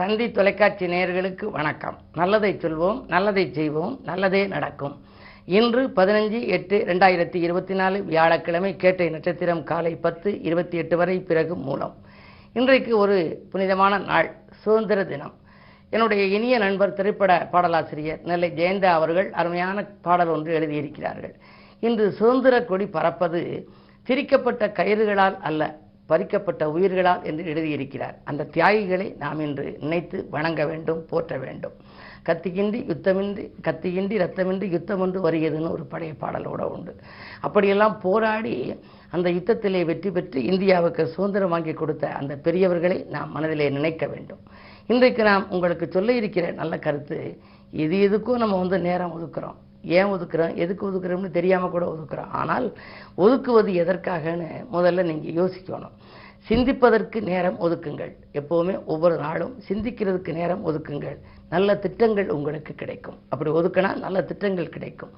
தந்தி தொலைக்காட்சி நேயர்களுக்கு வணக்கம். நல்லதை சொல்வோம், நல்லதை செய்வோம், நல்லதே நடக்கும். இன்று 15/8/2024 வியாழக்கிழமை. கேட்டை நட்சத்திரம் காலை 10:28 வரை, பிறகு மூலம். இன்றைக்கு ஒரு புனிதமான நாள், சுதந்திர தினம். என்னுடைய இனிய நண்பர் திரைப்பட பாடலாசிரியர் நெல்லை ஜெயந்தா அவர்கள் அருமையான பாடல் ஒன்று எழுதியிருக்கிறார்கள். இன்று சுதந்திர கொடி பறப்பது திரிக்கப்பட்ட கயிறுகளால் அல்ல, பறிக்கப்பட்ட உயிர்களால் என்று எழுதியிருக்கிறார். அந்த தியாகிகளை நாம் இன்று நினைத்து வணங்க வேண்டும், போற்ற வேண்டும். கத்தியின்றி யுத்தமின்றி, கத்தியின்றி ரத்தமின்றி யுத்தம் ஒன்று வருகிறதுன்னு ஒரு பழைய பாடலோட உண்டு. அப்படியெல்லாம் போராடி அந்த யுத்தத்திலே வெற்றி பெற்று இந்தியாவுக்கு சுதந்திரம் வாங்கி கொடுத்த அந்த பெரியவர்களை நாம் மனதிலே நினைக்க வேண்டும். இன்றைக்கு நாம் உங்களுக்கு சொல்ல இருக்கிற நல்ல கருத்து, எதுக்கும் நம்ம நேரம் ஒதுக்குறோம். ஏன் ஒதுக்குறோம், எதுக்கு ஒதுக்குறோம்னு தெரியாமல் கூட ஒதுக்குறோம். ஆனால் ஒதுக்குவது எதற்காகன்னு முதல்ல நீங்கள் யோசிக்கணும். சிந்திப்பதற்கு நேரம் ஒதுக்குங்கள். எப்போவுமே ஒவ்வொரு நாளும் சிந்திக்கிறதுக்கு நேரம் ஒதுக்குங்கள். நல்ல திட்டங்கள் உங்களுக்கு கிடைக்கும். அப்படி ஒதுக்கினா நல்ல திட்டங்கள் கிடைக்கும்.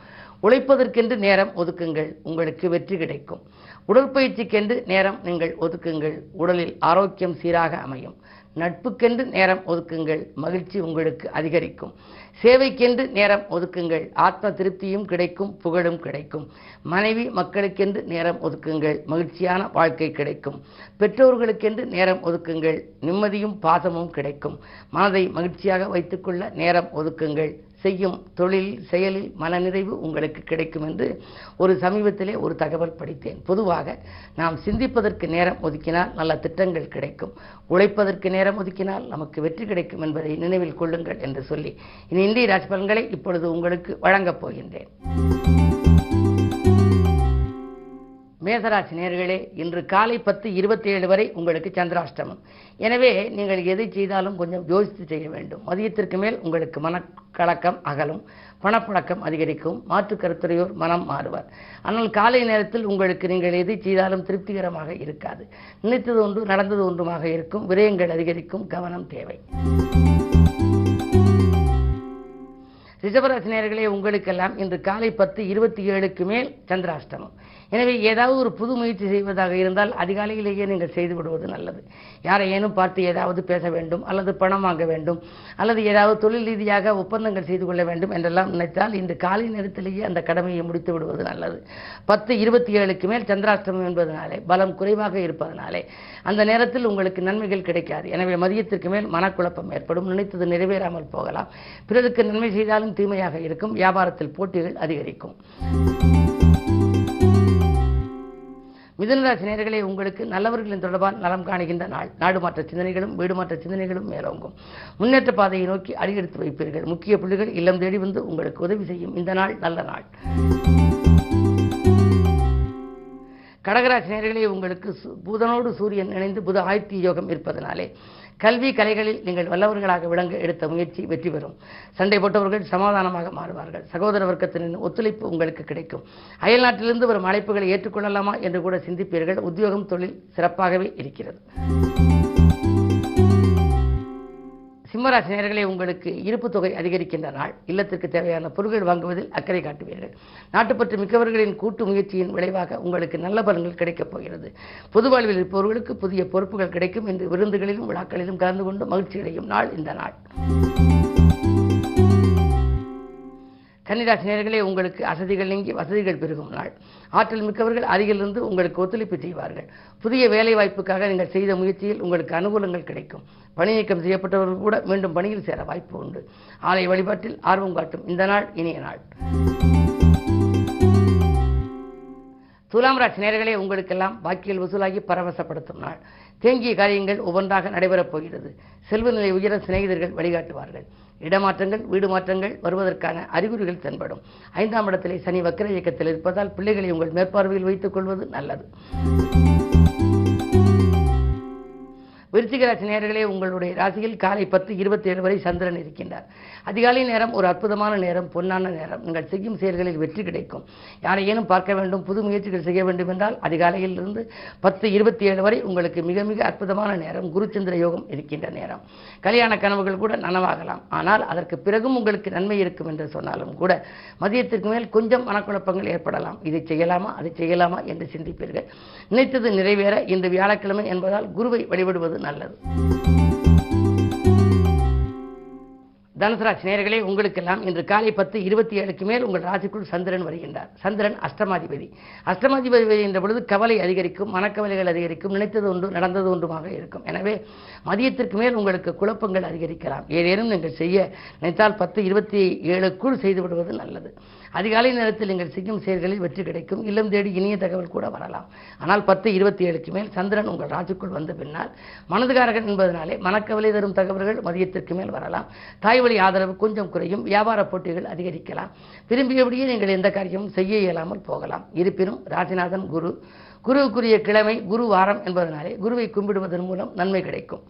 உழைப்பதற்கென்று நேரம் ஒதுக்குங்கள், உங்களுக்கு வெற்றி கிடைக்கும். உடற்பயிற்சிக்கென்று நேரம் நீங்கள் ஒதுக்குங்கள், உடலில் ஆரோக்கியம் சீராக அமையும். நட்புக்கென்று நேரம் ஒதுக்குங்கள், மகிழ்ச்சி உங்களுக்கு அதிகரிக்கும். சேவைக்கென்று நேரம் ஒதுக்குங்கள், ஆத்ம திருப்தியும் கிடைக்கும், புகழும் கிடைக்கும். மனைவி மக்களுக்கென்று நேரம் ஒதுக்குங்கள், மகிழ்ச்சியான வாழ்க்கை கிடைக்கும். பெற்றோர்களுக்கென்று நேரம் ஒதுக்குங்கள், நிம்மதியும் பாசமும் கிடைக்கும். மனதை மகிழ்ச்சியாக வைத்துக்கொள்ள நேரம் ஒதுக்குங்கள். செய்யும் தொழில் செயலில் மனநிறைவு உங்களுக்கு கிடைக்கும் என்று ஒரு சமீபத்திலே ஒரு தகவல் படித்தேன். பொதுவாக நாம் சிந்திப்பதற்கு நேரம் ஒதுக்கினால் நல்ல திட்டங்கள் கிடைக்கும், உழைப்பதற்கு நேரம் ஒதுக்கினால் நமக்கு வெற்றி கிடைக்கும் என்பதை நினைவில் கொள்ளுங்கள் என்று சொல்லி இனி இந்திய ராசி பலன்களை இப்பொழுது உங்களுக்கு வழங்கப் போகின்றேன். மேசராசி நேயர்களே, இன்று காலை 10:27 வரை உங்களுக்கு சந்திராஷ்டமம். எனவே நீங்கள் எதை செய்தாலும் கொஞ்சம் யோசித்து செய்ய வேண்டும். மதியத்திற்கு மேல் உங்களுக்கு மனக்கலக்கம் அகலும், பணப்பழக்கம் அதிகரிக்கும், மாற்று கருத்துரையோர் மனம் மாறுவார். ஆனால் காலை நேரத்தில் உங்களுக்கு நீங்கள் எதை செய்தாலும் திருப்திகரமாக இருக்காது. நினைத்தது ஒன்று நடந்தது ஒன்றுமாக இருக்கும். விரயங்கள் அதிகரிக்கும், கவனம் தேவை. ரிஷபராசி நேயர்களே, உங்களுக்கெல்லாம் இன்று காலை 10:27க்கு மேல் சந்திராஷ்டமம். எனவே ஏதாவது ஒரு புது முயற்சி செய்வதாக இருந்தால் அதிகாலையிலேயே நீங்கள் செய்து விடுவது நல்லது. யாரையேனும் பார்த்து ஏதாவது பேச வேண்டும், அல்லது பணம் வாங்க வேண்டும், அல்லது ஏதாவது தொழில் ரீதியாக ஒப்பந்தங்கள் செய்து கொள்ள வேண்டும் என்றெல்லாம் நினைத்தால் இன்று காலை நேரத்திலேயே அந்த கடமையை முடித்து விடுவது நல்லது. 10:27க்கு மேல் சந்திராஷ்டமம் என்பதனாலே, பலம் குறைவாக இருப்பதனாலே அந்த நேரத்தில் உங்களுக்கு நன்மைகள் கிடைக்காது. எனவே மதியத்திற்கு மேல் மனக்குழப்பம் ஏற்படும், நினைத்தது நிறைவேறாமல் போகலாம். பிறருக்கு நன்மை செய்தாலும் தீமையாக இருக்கும். வியாபாரத்தில் போட்டிகள் அதிகரிக்கும். மிதுனராசி நேயர்களே, உங்களுக்கு நல்லவர்களின் தொடர்பால் நலம் காணுகின்ற நாள். நாடு மாற்ற சிந்தனைகளும் வீடு மாற்ற சிந்தனைகளும் மேலோங்கும். முன்னேற்ற பாதையை நோக்கி அடியெடுத்து வைப்பீர்கள். முக்கிய புள்ளிகள் இல்லம் தேடி வந்து உங்களுக்கு உதவி செய்யும். இந்த நாள் நல்ல நாள். கடகராசி நேயர்களே, உங்களுக்கு புதனோடு சூரியன் இணைந்து புத ஆயுத்தி யோகம் இருப்பதனாலே கல்வி கலைகளில் நீங்கள் வல்லவர்களாக விளங்க எடுத்த முயற்சி வெற்றி பெறும். சண்டை போட்டவர்கள் சமாதானமாக மாறுவார்கள். சகோதர வர்க்கத்தின் ஒத்துழைப்பு உங்களுக்கு கிடைக்கும். அயல் நாட்டிலிருந்து வரும் அழைப்புகளை ஏற்றுக்கொள்ளலாமா என்று கூட சிந்திப்பீர்கள். உத்தியோகம் தொழில் சிறப்பாகவே இருக்கிறது. சிம்மராசி நேயர்களே, உங்களுக்கு இருப்பு தொகை அதிகரிக்கின்ற நாள். இல்லத்திற்கு தேவையான பொருட்கள் வாங்குவதில் அக்கறை காட்டுவீர்கள். நாட்டுப்பற்று மிக்கவர்களின் கூட்டு முயற்சியின் விளைவாக உங்களுக்கு நல்ல பலன்கள் கிடைக்கப் போகிறது. பொது வாழ்வில் இருப்பவர்களுக்கு புதிய பொறுப்புகள் கிடைக்கும். என்று விருந்துகளிலும் விழாக்களிலும் கலந்து கொண்டு மகிழ்ச்சி அடையும் நாள் இந்த நாள். கன்னிராசி நேயர்களே, உங்களுக்கு அசதிகள் நீங்கி வசதிகள் பெருகும் நாள். ஆற்றல் மிக்கவர்கள் அருகிலிருந்து உங்களுக்கு ஒத்துழைப்பு செய்வார்கள். புதிய வேலை வாய்ப்புக்காக நீங்கள் செய்த முயற்சியில் உங்களுக்கு அனுகூலங்கள் கிடைக்கும். பணி நீக்கம் செய்யப்பட்டவர்கள் கூட மீண்டும் பணியில் சேர வாய்ப்பு உண்டு. ஆலய வழிபாட்டில் ஆர்வம் காட்டும் இந்த நாள் இனிய நாள். துலாம் ராசி நேயர்களே, உங்களுக்கெல்லாம் பாக்கியல் வசூலாகி பரவசப்படுத்தும் நாள். தேங்கிய காரியங்கள் ஒவ்வொன்றாக நடைபெறப் போகிறது. செல்வ நிலை உயர சிநேகிதர்கள் வழிகாட்டுவார்கள். இடமாற்றங்கள் வீடு மாற்றங்கள் வருவதற்கான அறிகுறிகள் தென்படும். 5ஆம் இடத்திலே சனி வக்கர இயக்கத்தில் இருப்பதால் பிள்ளைகளை உங்கள் மேற்பார்வையில் வைத்துக் கொள்வது நல்லது. விருச்சிக ராசி நேயர்களே, உங்களுடைய ராசியில் காலை 10:27 வரை சந்திரன் இருக்கின்றார். அதிகாலை நேரம் ஒரு அற்புதமான நேரம், பொன்னான நேரம். நீங்கள் செய்யும் செயல்களில் வெற்றி கிடைக்கும். யாரையேனும் பார்க்க வேண்டும், புது முயற்சிகள் செய்ய வேண்டும் என்றால் அதிகாலையில் இருந்து 10:27 வரை உங்களுக்கு மிக மிக அற்புதமான நேரம். குருச்சந்திர யோகம் இருக்கின்ற நேரம். கல்யாண கனவுகள் கூட நனவாகலாம். ஆனால் அதற்கு பிறகும் உங்களுக்கு நன்மை இருக்கும் என்று சொன்னாலும் கூட மதியத்திற்கு மேல் கொஞ்சம் மனக்குழப்பங்கள் ஏற்படலாம். இதை செய்யலாமா அதை செய்யலாமா என்று சிந்திப்பீர்கள். நினைத்தது நிறைவேற இந்த வியாழக்கிழமை என்பதால் குருவை வழிபடுவது நல்லது. தனுசு ராசி நேயர்களே, உங்களுக்கெல்லாம் இன்று காலை 10:27க்கு மேல் உங்கள் ராசிக்குள் சந்திரன் வருகின்றார். சந்திரன் அஷ்டமாதிபதி. அஷ்டமாதிபதி என்ற பொழுது கவலை அதிகரிக்கும், மனக்கவலைகள் அதிகரிக்கும், நினைத்தது ஒன்று நடந்தது ஒன்றுமாக இருக்கும். எனவே மதியத்திற்கு மேல் உங்களுக்கு குழப்பங்கள் அதிகரிக்கலாம். ஏதேனும் நீங்கள் செய்ய நினைத்தால் 10:27க்குள் செய்து விடுவது நல்லது. அதிகாலை நேரத்தில் நீங்கள் செய்யும் செயல்களில் வெற்றி கிடைக்கும். இல்லம் தேடி இனிய தகவல் கூட வரலாம். ஆனால் 10:27க்கு மேல் சந்திரன் உங்கள் ராசிக்குள் வந்த பின்னால் மனதுகாரகன் என்பதனாலே மனக்கவலை தரும் தகவல்கள் மதியத்திற்கு மேல் வரலாம். தாய் வழி ஆதரவு கொஞ்சம் குறையும். வியாபார போட்டிகள் அதிகரிக்கலாம். விரும்பியபடியே நீங்கள் எந்த காரியமும் செய்ய இயலாமல் போகலாம். இருப்பினும் ராசிநாதன் குரு, குருவுக்குரிய கிழமை குரு வாரம் என்பதனாலே குருவை கும்பிடுவதன் மூலம் நன்மை கிடைக்கும்.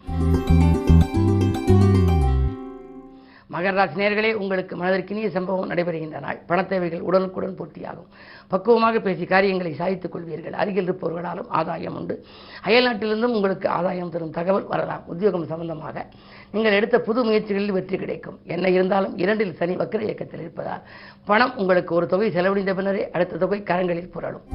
மகர ராசி நேயர்களே, உங்களுக்கு மனதிற்கினிய சம்பவம் நடைபெறுகின்ற நாள். பணத்தேவைகள் உடனுக்குடன் பூர்த்தியாகும். பக்குவமாக பேசி காரியங்களை சாதித்துக் கொள்வீர்கள். அருகில் இருப்பவர்களாலும் ஆதாயம் உண்டு. அயல்நாட்டிலிருந்தும் உங்களுக்கு ஆதாயம் தரும் தகவல் வரலாம். உத்தியோகம் சம்பந்தமாக நீங்கள் எடுத்த புது முயற்சிகளில் வெற்றி கிடைக்கும். என்ன இருந்தாலும் 2இல் சனி வக்ர இயக்கத்தில் இருப்பதால் பணம் உங்களுக்கு ஒரு தொகை செலவழிந்த பின்னரே அடுத்த தொகை கரங்களில் புரளும்.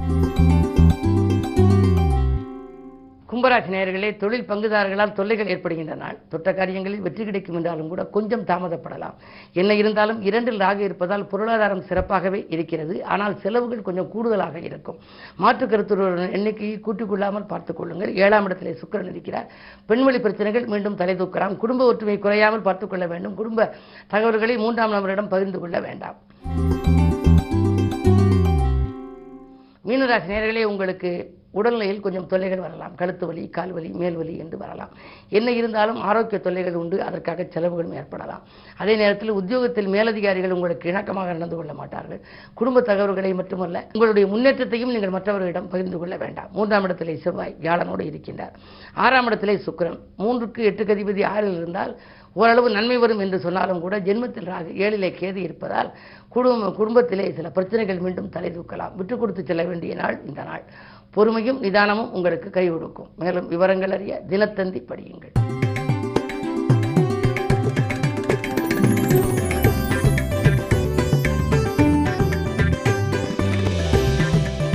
கும்பராசி நேயர்களே, தொழில் பங்குதாரர்களால் தொல்லைகள் ஏற்படுகின்ற நாள். தொட்ட காரியங்களில் வெற்றி கிடைக்கும் என்றாலும் கூட கொஞ்சம் தாமதப்படலாம். என்ன இருந்தாலும் 2இல் ராகு இருப்பதால் பொருளாதாரம் சிறப்பாகவே இருக்கிறது. ஆனால் செலவுகள் கொஞ்சம் கூடுதலாக இருக்கும். மாற்று கருத்துடன் எண்ணிக்கையை கூட்டிக் கொள்ளாமல் பார்த்துக் கொள்ளுங்கள். 7ஆம் இடத்திலே சுக்கிரன் இருக்கிறார். பெண்வழி பிரச்சனைகள் மீண்டும் தலை தூக்கலாம். குடும்ப ஒற்றுமை குறையாமல் பார்த்துக் கொள்ள வேண்டும். குடும்ப தகவல்களை 3ஆம் நபரிடம் பகிர்ந்து கொள்ள வேண்டாம். மீனராசி நேயர்களே, உங்களுக்கு உடல்நிலையில் கொஞ்சம் தொல்லைகள் வரலாம். கழுத்து வலி, கால் வலி, மேல் வலி என்று வரலாம். என்ன இருந்தாலும் ஆரோக்கிய தொல்லைகள் உண்டு. அதற்காக செலவுகளும் ஏற்படலாம். அதே நேரத்தில் உத்தியோகத்தில் மேலதிகாரிகள் உங்களுக்கு இணக்கமாக நடந்து கொள்ள மாட்டார்கள். குடும்ப தகவல்களை மட்டுமல்ல, உங்களுடைய முன்னேற்றத்தையும் நீங்கள் மற்றவர்களிடம் பகிர்ந்து கொள்ள வேண்டாம். 3ஆம் இடத்திலே செவ்வாய் வியாழனோடு இருக்கின்றார். 6ஆம் இடத்திலே சுக்கிரன். 3க்கு 8க்கு அதிபதி 6இல் இருந்தால் ஓரளவு நன்மை வரும் என்று சொன்னாலும் கூட ஜென்மத்தில் ராகு 7இலே கேது இருப்பதால் குடும்பத்திலே சில பிரச்சனைகள் மீண்டும் தலை தூக்கலாம். விட்டுக் கொடுத்து செல்ல வேண்டிய நாள் இந்த நாள். பொறுமையும் நிதானமும் உங்களுக்கு கை கொடுக்கும். மேலும் விவரங்கள் அறிய தினத்தந்தி படியுங்கள்.